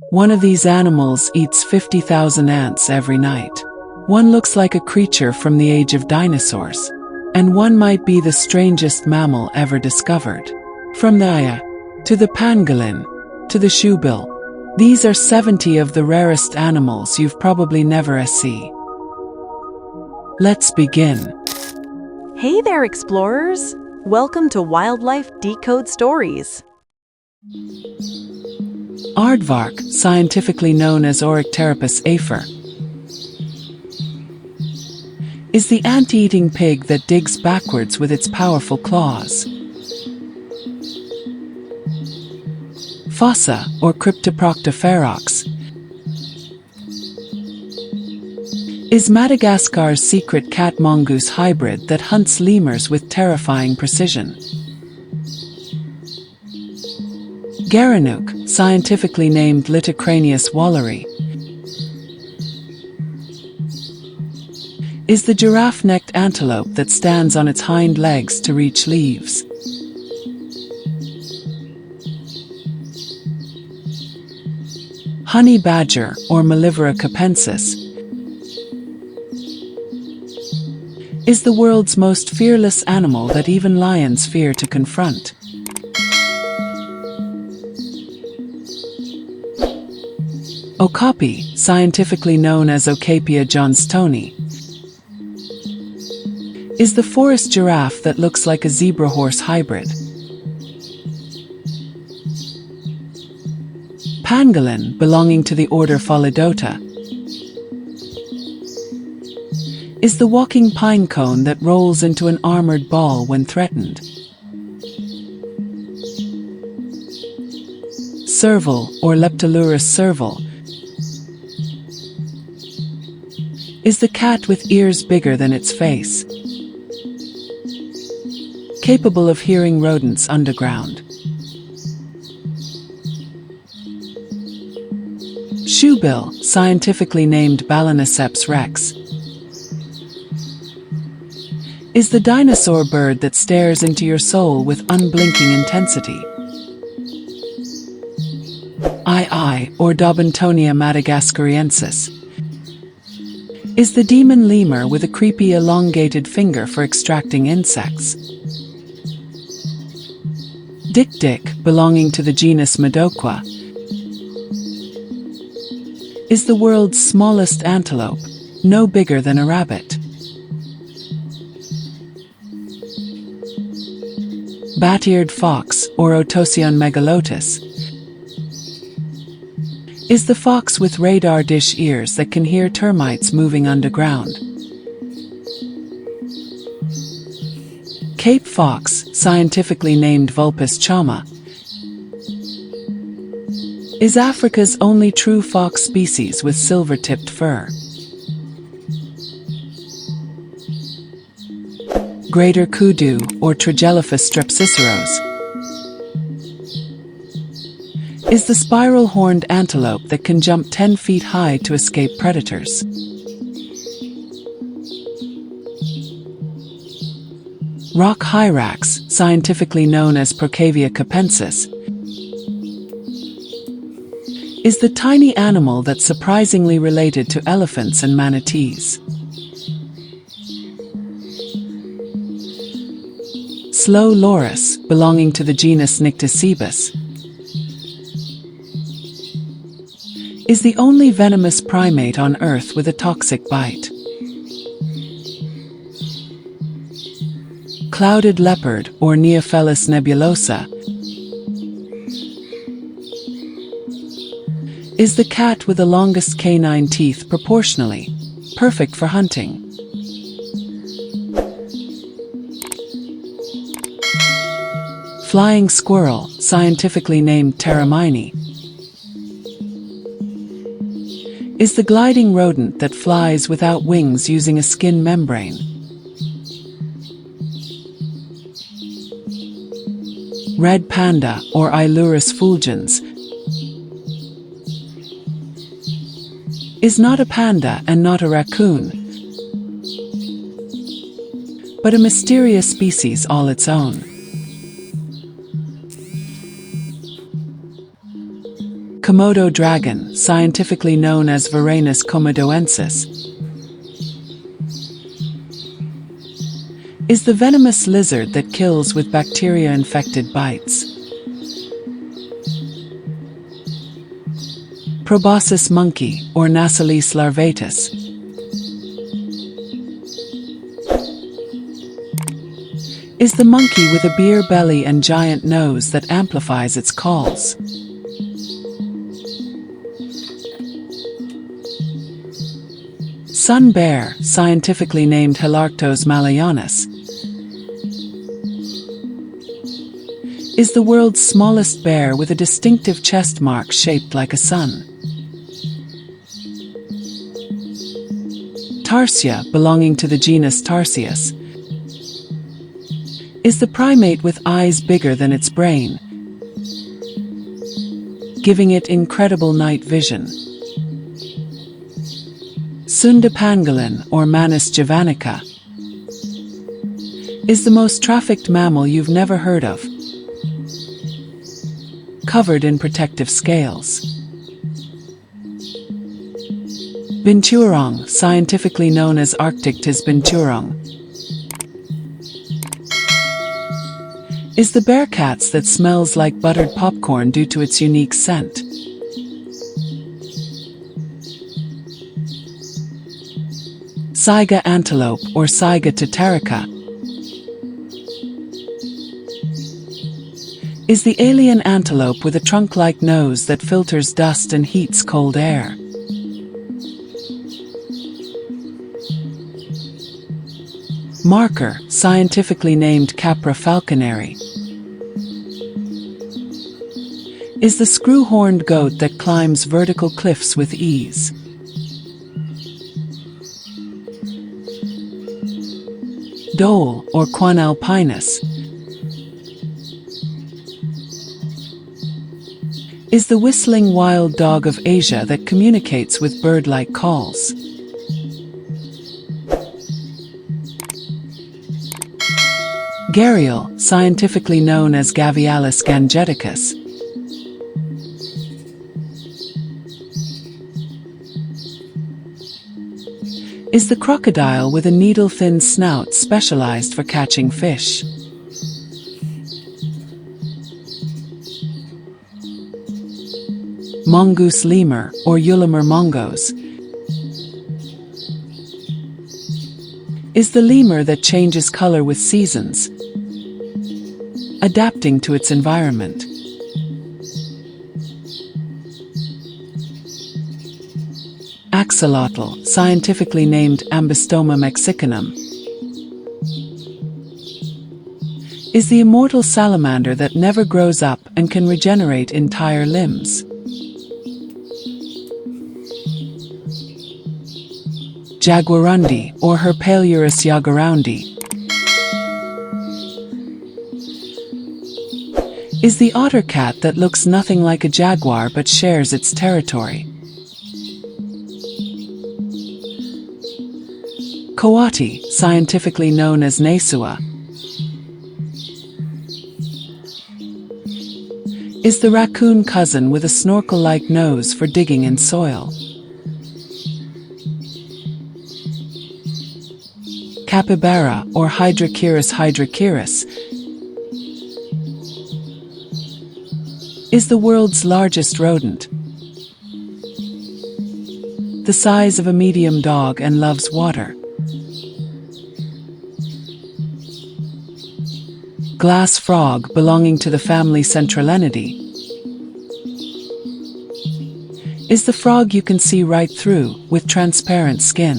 One of these animals eats 50,000 ants every night. One looks like a creature from the age of dinosaurs. And one might be the strangest mammal ever discovered. From the aya, to the pangolin, to the shoebill. These are 70 of the rarest animals you've probably never seen. Let's begin. Hey there, explorers! Welcome to Wildlife Decode Stories. Aardvark, scientifically known as Orycterapus afer, is the ant-eating pig that digs backwards with its powerful claws. Fossa, or Cryptoprocta ferox, is Madagascar's secret cat-mongoose hybrid that hunts lemurs with terrifying precision. Gerenuk, scientifically named Litocranius walleri, is the giraffe-necked antelope that stands on its hind legs to reach leaves. Honey badger, or Mellivora capensis, is the world's most fearless animal that even lions fear to confront. Okapi, scientifically known as Okapia johnstoni, is the forest giraffe that looks like a zebra-horse hybrid. Pangolin, belonging to the order Pholidota, is the walking pine cone that rolls into an armored ball when threatened. Serval, or Leptolurus serval, is the cat with ears bigger than its face, capable of hearing rodents underground. Shoebill, scientifically named Balaniceps rex, is the dinosaur bird that stares into your soul with unblinking intensity. Or Dobintonia madagascariensis, is the demon lemur with a creepy elongated finger for extracting insects. Dik-dik, belonging to the genus Medoqua, is the world's smallest antelope, no bigger than a rabbit. Bat-eared fox, or Otosion megalotus, is the fox with radar dish ears that can hear termites moving underground. Cape fox, scientifically named Vulpes chama, is Africa's only true fox species with silver-tipped fur. Greater kudu, or Tragelaphus strepsiceros, is the spiral-horned antelope that can jump 10 feet high to escape predators. Rock hyrax, scientifically known as Procavia capensis, is the tiny animal that's surprisingly related to elephants and manatees. Slow loris, belonging to the genus Nycticebus, is the only venomous primate on Earth with a toxic bite. Clouded leopard, or Neofelis nebulosa, is the cat with the longest canine teeth proportionally, perfect for hunting. Flying squirrel, scientifically named Pteramine, is the gliding rodent that flies without wings using a skin membrane. Red panda, or Ailurus fulgens, is not a panda and not a raccoon, but a mysterious species all its own. Komodo dragon, scientifically known as Varanus komodoensis, is the venomous lizard that kills with bacteria-infected bites. Proboscis monkey, or Nasalis larvatus, is the monkey with a beer belly and giant nose that amplifies its calls. Sun bear, scientifically named Helarctos malayanus, is the world's smallest bear with a distinctive chest mark shaped like a sun. Tarsia, belonging to the genus Tarsius, is the primate with eyes bigger than its brain, giving it incredible night vision. Sunda pangolin, or Manus javanica, is the most trafficked mammal you've never heard of, covered in protective scales. Binturong, scientifically known as Arctictis binturong, is the bearcats that smells like buttered popcorn due to its unique scent. Saiga antelope, or Saiga tatarica, is the alien antelope with a trunk-like nose that filters dust and heats cold air. Marker, scientifically named Capra falconeri, is the screw-horned goat that climbs vertical cliffs with ease. Dhole, or Quan alpinus, is the whistling wild dog of Asia that communicates with bird-like calls. Gharial, scientifically known as Gavialis gangeticus, is the crocodile with a needle-thin snout specialized for catching fish. Mongoose lemur, or Eulemur mongos, is the lemur that changes color with seasons, adapting to its environment. Axolotl, scientifically named Ambystoma mexicanum, is the immortal salamander that never grows up and can regenerate entire limbs. Jaguarundi, or Herpalurus jaguarundi, is the otter cat that looks nothing like a jaguar but shares its territory. Coati, scientifically known as Nasua, is the raccoon cousin with a snorkel-like nose for digging in soil. Capybara, or Hydrochirus hydrochirus, is the world's largest rodent, the size of a medium dog, and loves water. Glass frog, belonging to the family Centralenidae, is the frog you can see right through, with transparent skin.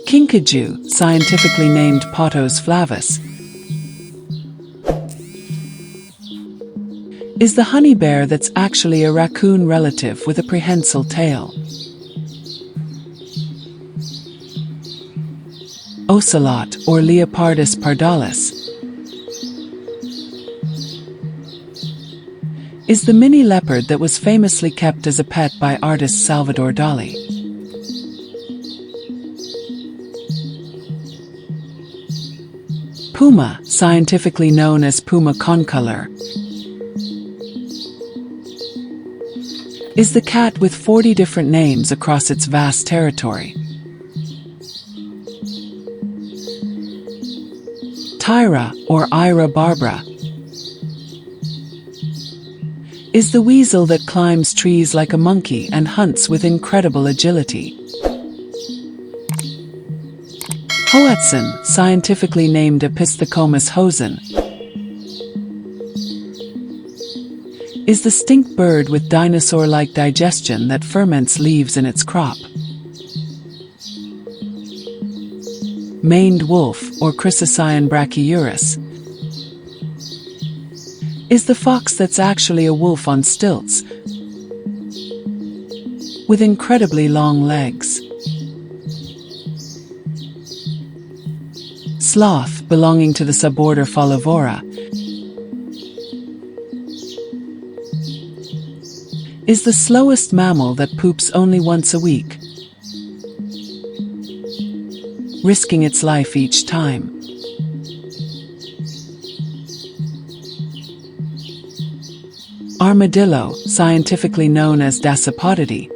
Kinkajou, scientifically named Potos flavus, is the honey bear that's actually a raccoon relative with a prehensile tail. Ocelot, or Leopardus pardalis, is the mini leopard that was famously kept as a pet by artist Salvador Dali. Puma, scientifically known as Puma concolor, Is the cat with 40 different names across its vast territory. Tyra, or Ira barbara, is the weasel that climbs trees like a monkey and hunts with incredible agility. Hoatzin, scientifically named Opisthocomus hosen, is the stink bird with dinosaur-like digestion that ferments leaves in its crop. Maned wolf, or Chrysocyon brachyurus, is the fox that's actually a wolf on stilts, with incredibly long legs. Sloth, belonging to the suborder Folivora, is the slowest mammal that poops only once a week, risking its life each time. Armadillo, scientifically known as Dasypodidae,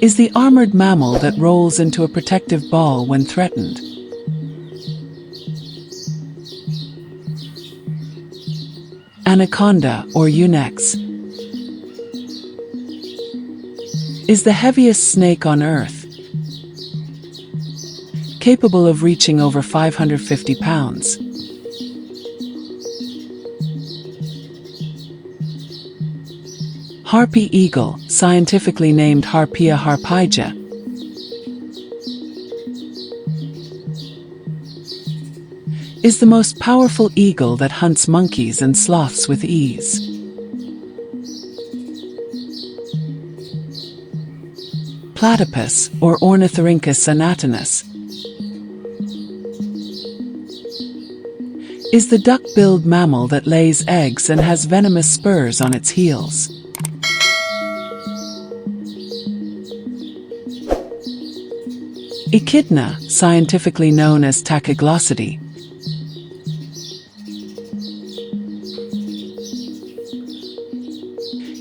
is the armored mammal that rolls into a protective ball when threatened. Anaconda, or Unex, is the heaviest snake on Earth, capable of reaching over 550 pounds. Harpy eagle, scientifically named Harpia harpygia, is the most powerful eagle that hunts monkeys and sloths with ease. Platypus, or Ornithorhynchus anatinus, is the duck-billed mammal that lays eggs and has venomous spurs on its heels. Echidna, scientifically known as Tachyglossidae,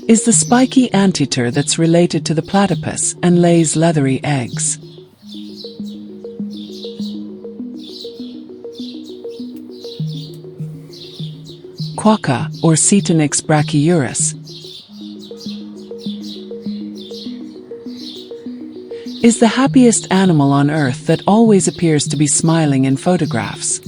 is the spiky anteater that's related to the platypus and lays leathery eggs. Quokka, or Cetonix brachyurus, is the happiest animal on Earth that always appears to be smiling in photographs.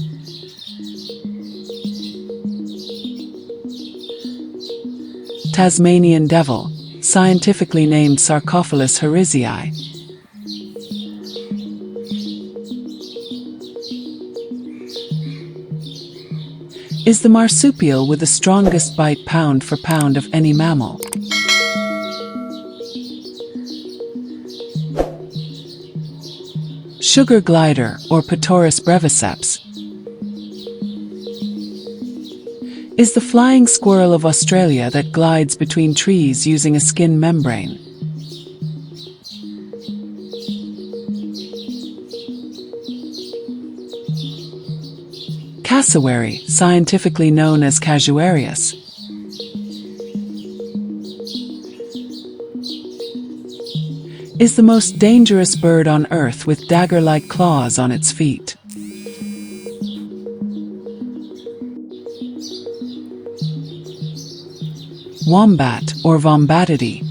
Tasmanian devil, scientifically named Sarcophilus harizii, is the marsupial with the strongest bite pound for pound of any mammal. Sugar glider, or Ptoris breviceps, is the flying squirrel of Australia that glides between trees using a skin membrane. Cassowary, scientifically known as Casuarius, is the most dangerous bird on Earth with dagger-like claws on its feet. Wombat, or Vombatidae,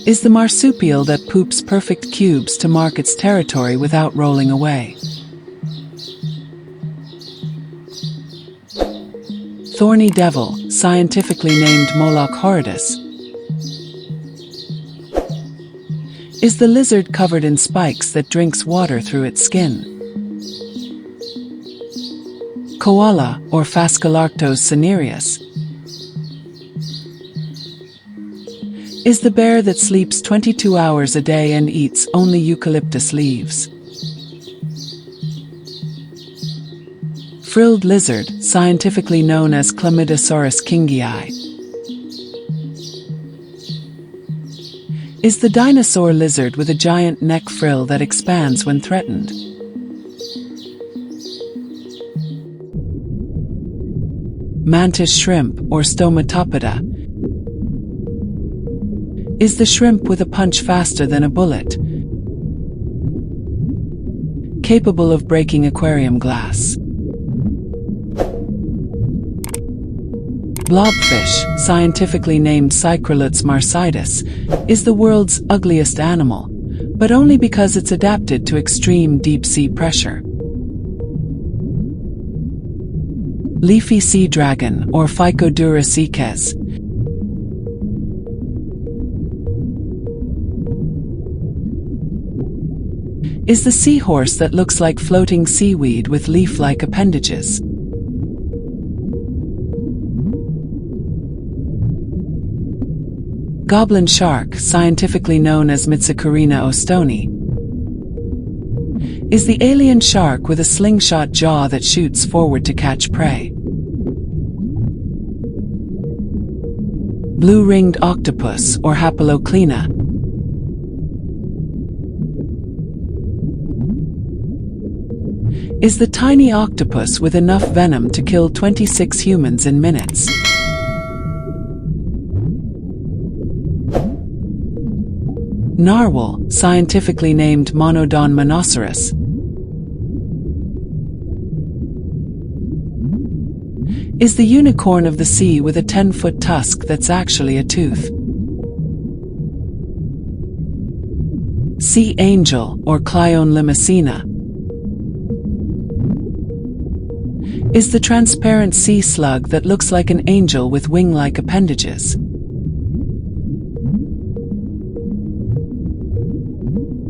is the marsupial that poops perfect cubes to mark its territory without rolling away. Thorny devil, scientifically named Moloch horridus, is the lizard covered in spikes that drinks water through its skin. Koala, or Phascolarctos cinereus, is the bear that sleeps 22 hours a day and eats only eucalyptus leaves. Frilled lizard, scientifically known as Chlamydosaurus kingii, is the dinosaur lizard with a giant neck frill that expands when threatened. Mantis shrimp, or Stomatopoda, is the shrimp with a punch faster than a bullet, capable of breaking aquarium glass. Blobfish, scientifically named Cycrolutes marcitus, is the world's ugliest animal, but only because it's adapted to extreme deep-sea pressure. Leafy sea dragon, or Phycodura caeces, is the seahorse that looks like floating seaweed with leaf-like appendages. Goblin shark, scientifically known as Mitsucarina ostoni, is the alien shark with a slingshot jaw that shoots forward to catch prey. Blue-ringed octopus, or Hapaloclina, is the tiny octopus with enough venom to kill 26 humans in minutes. Narwhal, scientifically named Monodon monoceros, is the unicorn of the sea with a 10-foot tusk that's actually a tooth. Sea angel, or Clyone limacina, is the transparent sea slug that looks like an angel with wing-like appendages.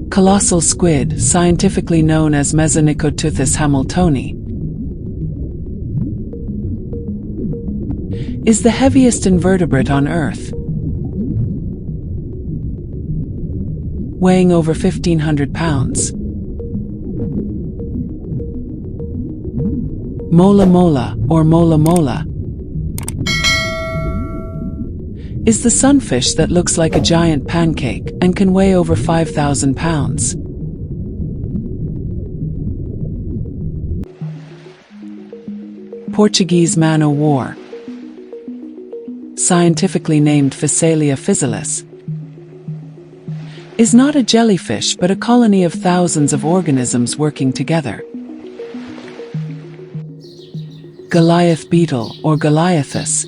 Colossal squid, scientifically known as Mesonicoteuthis hamiltoni, is the heaviest invertebrate on Earth, weighing over 1,500 pounds. Mola mola, or mola mola, is the sunfish that looks like a giant pancake and can weigh over 5,000 pounds. Portuguese man-o'-war, scientifically named Phacelia physalis, is not a jellyfish but a colony of thousands of organisms working together. Goliath beetle, or Goliathus,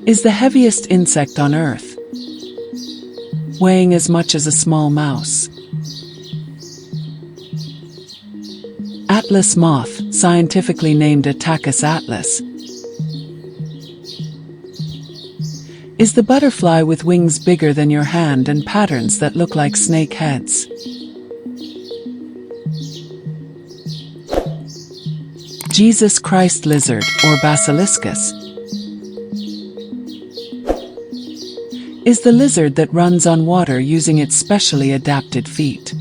is the heaviest insect on Earth, weighing as much as a small mouse. Atlas moth, scientifically named Attacus atlas, is the butterfly with wings bigger than your hand and patterns that look like snake heads. Jesus Christ lizard, or Basiliscus, is the lizard that runs on water using its specially adapted feet.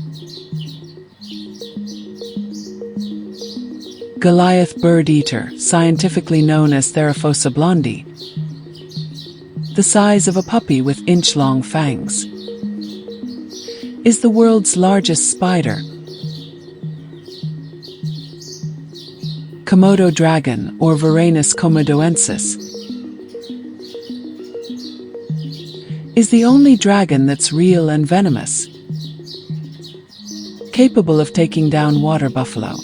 Goliath bird eater, scientifically known as Theraphosa blondi, the size of a puppy with inch-long fangs, is the world's largest spider. Komodo dragon, or Varanus komodoensis, is the only dragon that's real and venomous, capable of taking down water buffalo.